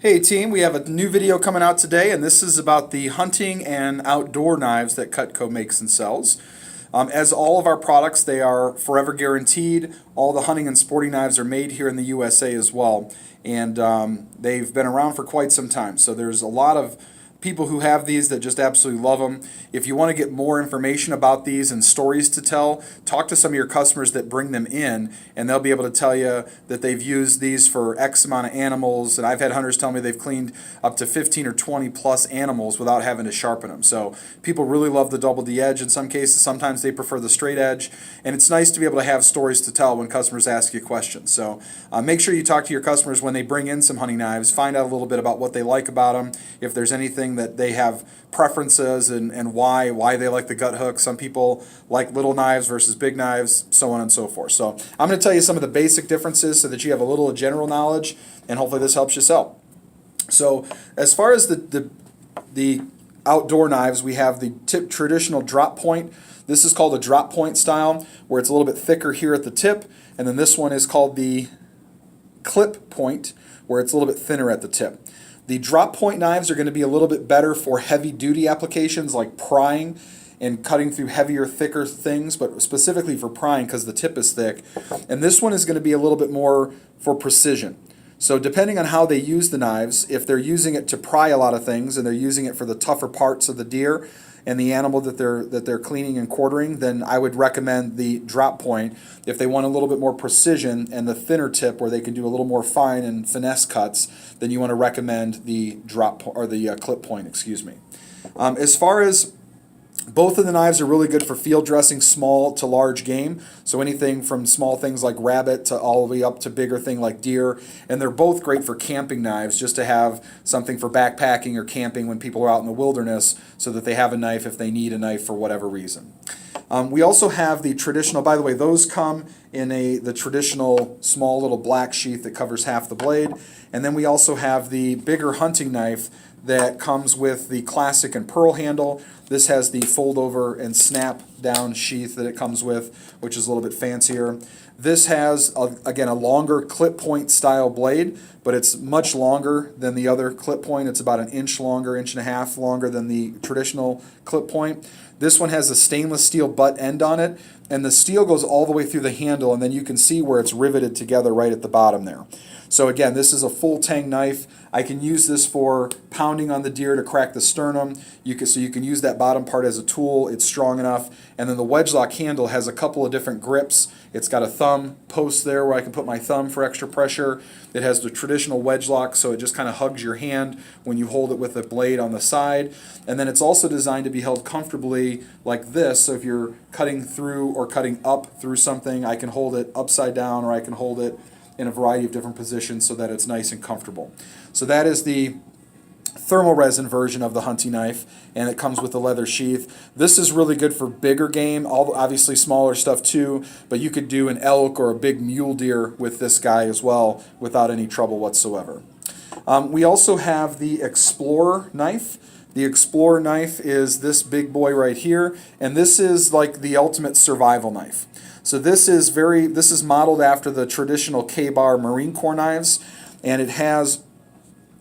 Hey team, we have a new video coming out today, and this is about the hunting and outdoor knives that Cutco makes and sells. As all of our products, they are forever guaranteed. All the hunting and sporting knives are made here in the USA as well, and they've been around for quite some time. So there's a lot of people who have these that just absolutely love them. If you want to get more information about these and stories to tell, talk to some of your customers that bring them in, and they'll be able to tell you that they've used these for X amount of animals. And I've had hunters tell me they've cleaned up to 15 or 20 plus animals without having to sharpen them. So people really love the double D edge in some cases. Sometimes they prefer the straight edge, and it's nice to be able to have stories to tell when customers ask you questions. So make sure you talk to your customers when they bring in some hunting knives. Find out a little bit about what they like about them, if there's anything that they have preferences and why they like the gut hook. Some people like little knives versus big knives, so on and so forth. So I'm going to tell you some of the basic differences so that you have a little general knowledge, and hopefully this helps you sell. So as far as the outdoor knives, we have the traditional drop point. This is called a drop point style, where it's a little bit thicker here at the tip, and then this one is called the clip point, where it's a little bit thinner at the tip. The drop point knives are going to be a little bit better for heavy duty applications like prying and cutting through heavier, thicker things, but specifically for prying because the tip is thick. And this one is going to be a little bit more for precision. So depending on how they use the knives, if they're using it to pry a lot of things and they're using it for the tougher parts of the deer and the animal that they're cleaning and quartering, then I would recommend the drop point. If they want a little bit more precision and the thinner tip where they can do a little more fine and finesse cuts, then you want to recommend the clip point, excuse me. As far as both of the knives are really good for field dressing small to large game, so anything from small things like rabbit to all the way up to bigger thing like deer. And they're both great for camping knives, just to have something for backpacking or camping when people are out in the wilderness, so that they have a knife if they need a knife for whatever reason. We also have the traditional, by the way, those come in the traditional small little black sheath that covers half the blade. And then we also have the bigger hunting knife that comes with the classic and pearl handle. This has the fold over and snap down sheath that it comes with, which is a little bit fancier. This has, again, a longer clip point style blade, but it's much longer than the other clip point. It's about an inch longer, inch and a half longer than the traditional clip point. This one has a stainless steel butt end on it, and the steel goes all the way through the handle, and then you can see where it's riveted together right at the bottom there. So again, this is a full tang knife. I can use this for pounding on the deer to crack the sternum. So you can use that bottom part as a tool. It's strong enough. And then the wedge lock handle has a couple of different grips. It's got a thumb post there where I can put my thumb for extra pressure. It has the traditional wedge lock, so it just kind of hugs your hand when you hold it with the blade on the side. And then it's also designed to be held comfortably like this. So if you're cutting through or cutting up through something, I can hold it upside down, or I can hold it in a variety of different positions so that it's nice and comfortable. So that is the thermal resin version of the hunting knife, and it comes with a leather sheath. This is really good for bigger game, obviously smaller stuff too, but you could do an elk or a big mule deer with this guy as well without any trouble whatsoever. We also have the Explorer knife. The Explorer knife is this big boy right here, and this is like the ultimate survival knife. So this is modeled after the traditional K-bar Marine Corps knives, and it has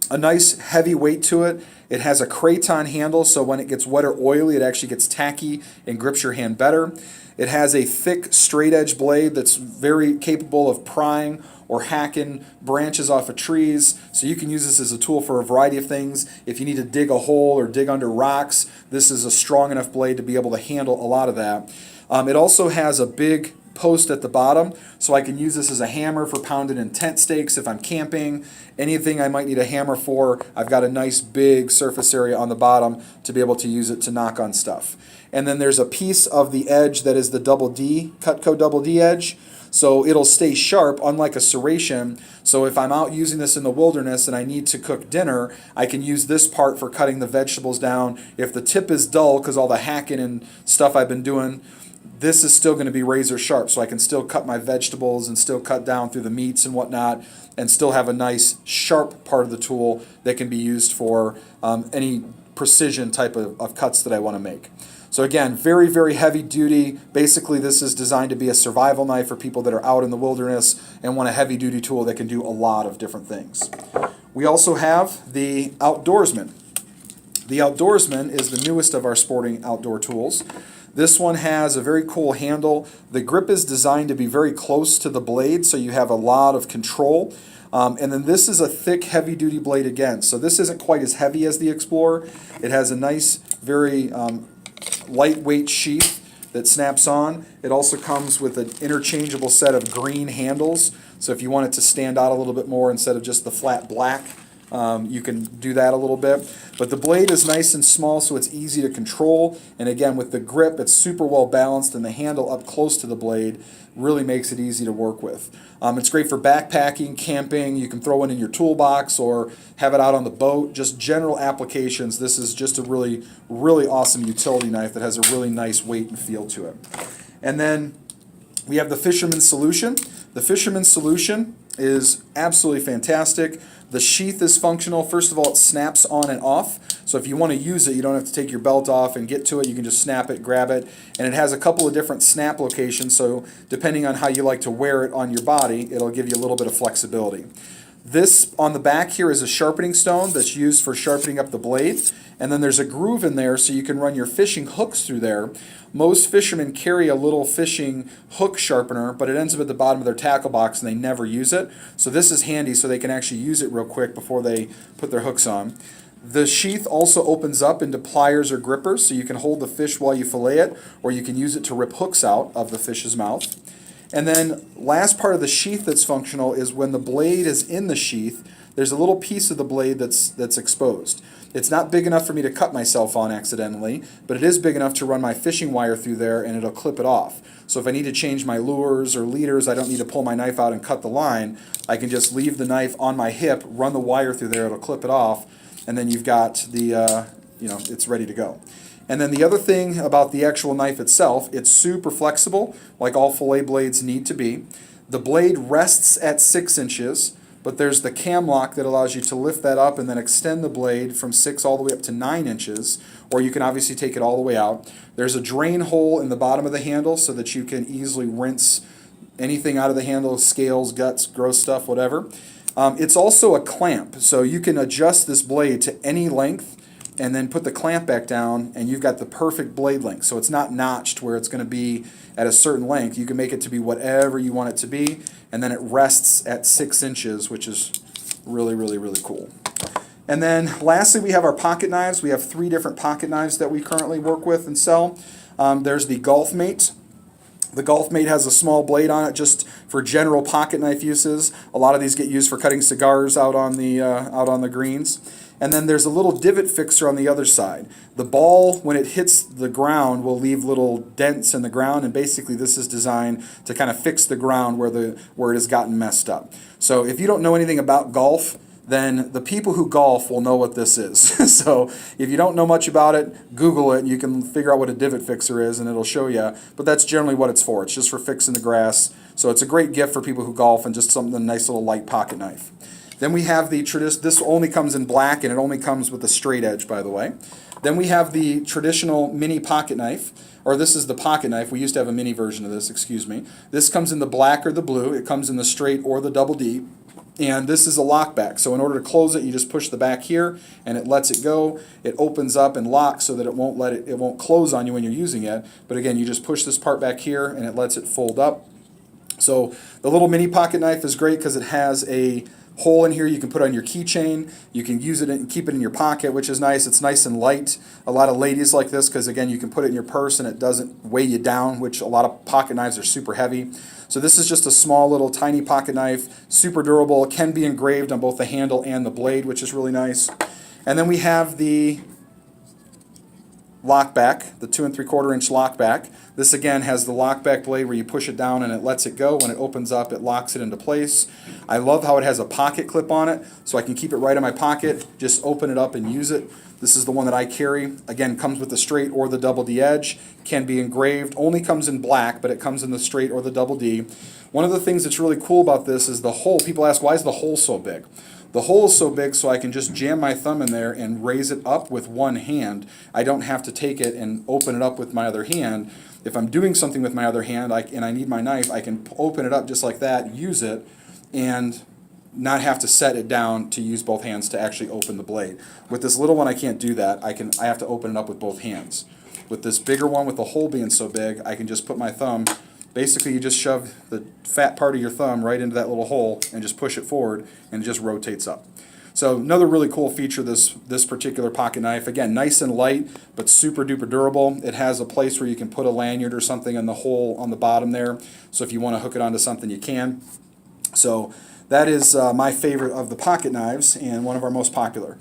a nice heavy weight to it. It has a craton handle, so when it gets wet or oily, it actually gets tacky and grips your hand better. It has a thick, straight edge blade that's very capable of prying or hacking branches off of trees. So you can use this as a tool for a variety of things. If you need to dig a hole or dig under rocks, this is a strong enough blade to be able to handle a lot of that. It also has a big post at the bottom, so I can use this as a hammer for pounding in tent stakes if I'm camping. Anything I might need a hammer for, I've got a nice big surface area on the bottom to be able to use it to knock on stuff. And then there's a piece of the edge that is the double D, Cutco double D edge. So it'll stay sharp, unlike a serration. So if I'm out using this in the wilderness and I need to cook dinner, I can use this part for cutting the vegetables down. If the tip is dull because all the hacking and stuff I've been doing, this is still going to be razor sharp, so I can still cut my vegetables and still cut down through the meats and whatnot, and still have a nice sharp part of the tool that can be used for any precision type of cuts that I want to make. So again, very, very heavy duty. Basically, this is designed to be a survival knife for people that are out in the wilderness and want a heavy duty tool that can do a lot of different things. We also have the Outdoorsman. The Outdoorsman is the newest of our sporting outdoor tools. This one has a very cool handle. The grip is designed to be very close to the blade, so you have a lot of control. And then this is a thick, heavy-duty blade again. So this isn't quite as heavy as the Explorer. It has a nice, very lightweight sheath that snaps on. It also comes with an interchangeable set of green handles. So if you want it to stand out a little bit more instead of just the flat black, you can do that a little bit. But the blade is nice and small, so it's easy to control. And again, with the grip, it's super well balanced, and the handle up close to the blade really makes it easy to work with. It's great for backpacking, camping. You can throw it in your toolbox or have it out on the boat. Just general applications. This is just a really, really awesome utility knife that has a really nice weight and feel to it. And then we have the Fisherman's Solution. The Fisherman's Solution is absolutely fantastic. The sheath is functional. First of all, it snaps on and off. So if you want to use it, you don't have to take your belt off and get to it. You can just snap it, grab it. And it has a couple of different snap locations, so depending on how you like to wear it on your body, it'll give you a little bit of flexibility. This on the back here is a sharpening stone that's used for sharpening up the blade. And then there's a groove in there so you can run your fishing hooks through there. Most fishermen carry a little fishing hook sharpener, but it ends up at the bottom of their tackle box and they never use it. So this is handy so they can actually use it real quick before they put their hooks on. The sheath also opens up into pliers or grippers, so you can hold the fish while you fillet it, or you can use it to rip hooks out of the fish's mouth. And then last part of the sheath that's functional is when the blade is in the sheath, there's a little piece of the blade that's exposed. It's not big enough for me to cut myself on accidentally, but it is big enough to run my fishing wire through there and it'll clip it off. So if I need to change my lures or leaders, I don't need to pull my knife out and cut the line. I can just leave the knife on my hip, run the wire through there, it'll clip it off, and then you've got the, it's ready to go. And then the other thing about the actual knife itself, it's super flexible, like all fillet blades need to be. The blade rests at 6 inches, but there's the cam lock that allows you to lift that up and then extend the blade from 6 all the way up to 9 inches, or you can obviously take it all the way out. There's a drain hole in the bottom of the handle so that you can easily rinse anything out of the handle, scales, guts, gross stuff, whatever. It's also a clamp, so you can adjust this blade to any length and then put the clamp back down and you've got the perfect blade length. So it's not notched where it's going to be at a certain length. You can make it to be whatever you want it to be, and then it rests at 6 inches, which is really, really, really cool. And then lastly, we have our pocket knives. We have 3 different pocket knives that we currently work with and sell. There's the Golf Mate. The Golf Mate has a small blade on it just for general pocket knife uses. A lot of these get used for cutting cigars out on the greens. And then there's a little divot fixer on the other side. The ball, when it hits the ground, will leave little dents in the ground, and basically this is designed to kind of fix the ground where it has gotten messed up. So if you don't know anything about golf, then the people who golf will know what this is. So if you don't know much about it, Google it, and you can figure out what a divot fixer is, and it'll show you. But that's generally what it's for. It's just for fixing the grass. So it's a great gift for people who golf and just something, a nice little light pocket knife. Then we have the this only comes in black, and it only comes with a straight edge, by the way. Then we have the traditional mini pocket knife, or this is the pocket knife. We used to have a mini version of this, excuse me. This comes in the black or the blue. It comes in the straight or the double D. And this is a lockback. So in order to close it, you just push the back here, and it lets it go. It opens up and locks so that it won't close on you when you're using it. But again, you just push this part back here, and it lets it fold up. So the little mini pocket knife is great because it has a hole in here you can put on your keychain. You can use it and keep it in your pocket, which is nice. It's nice and light. A lot of ladies like this because, again, you can put it in your purse and it doesn't weigh you down, which a lot of pocket knives are super heavy. So this is just a small little tiny pocket knife, super durable. It can be engraved on both the handle and the blade, which is really nice. And then we have the lockback, the 2 3/4 inch lockback. This again has the lockback blade where you push it down and it lets it go. When it opens up, it locks it into place. I love how it has a pocket clip on it, so I can keep it right in my pocket, just open it up and use it. This is the one that I carry. Again, comes with the straight or the double D edge. Can be engraved. Only comes in black, but it comes in the straight or the double D. One of the things that's really cool about this is the hole. People ask, why is the hole so big? The hole is so big so I can just jam my thumb in there and raise it up with one hand. I don't have to take it and open it up with my other hand. If I'm doing something with my other hand and I need my knife, I can open it up just like that, use it, and not have to set it down to use both hands to actually open the blade. With this little one, I can't do that. I have to open it up with both hands. With this bigger one, with the hole being so big, I can just put my thumb, basically you just shove the fat part of your thumb right into that little hole and just push it forward, and it just rotates up. So another really cool feature, this particular pocket knife, again, nice and light, but super duper durable. It has a place where you can put a lanyard or something in the hole on the bottom there, so if you want to hook it onto something, you can. So that is my favorite of the pocket knives and one of our most popular.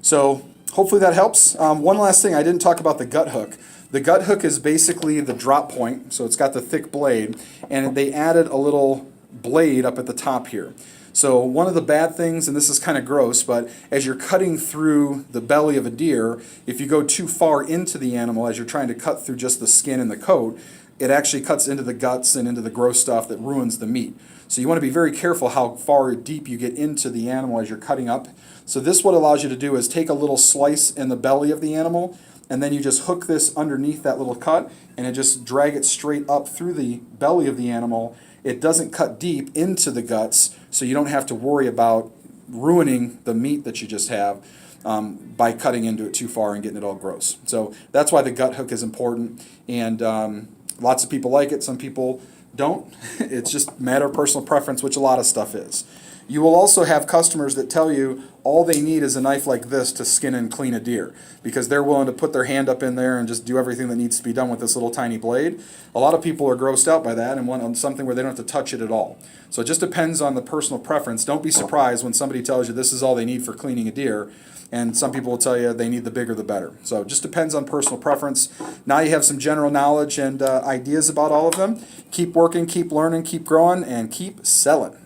So hopefully that helps. One last thing, I didn't talk about the gut hook. The gut hook is basically the drop point, so it's got the thick blade, and they added a little blade up at the top here. So one of the bad things, and this is kind of gross, but as you're cutting through the belly of a deer, if you go too far into the animal as you're trying to cut through just the skin and the coat, it actually cuts into the guts and into the gross stuff that ruins the meat. So you want to be very careful how far deep you get into the animal as you're cutting up. So this what allows you to do is take a little slice in the belly of the animal, and then you just hook this underneath that little cut, and it just drag it straight up through the belly of the animal. It doesn't cut deep into the guts, so you don't have to worry about ruining the meat that you just have by cutting into it too far and getting it all gross. So that's why the gut hook is important, and lots of people like it, some people don't. It's just a matter of personal preference, which a lot of stuff is. You will also have customers that tell you all they need is a knife like this to skin and clean a deer, because they're willing to put their hand up in there and just do everything that needs to be done with this little tiny blade. A lot of people are grossed out by that and want something where they don't have to touch it at all. So it just depends on the personal preference. Don't be surprised when somebody tells you this is all they need for cleaning a deer, and some people will tell you they need the bigger the better. So it just depends on personal preference. Now you have some general knowledge and ideas about all of them. Keep working, keep learning, keep growing, and keep selling.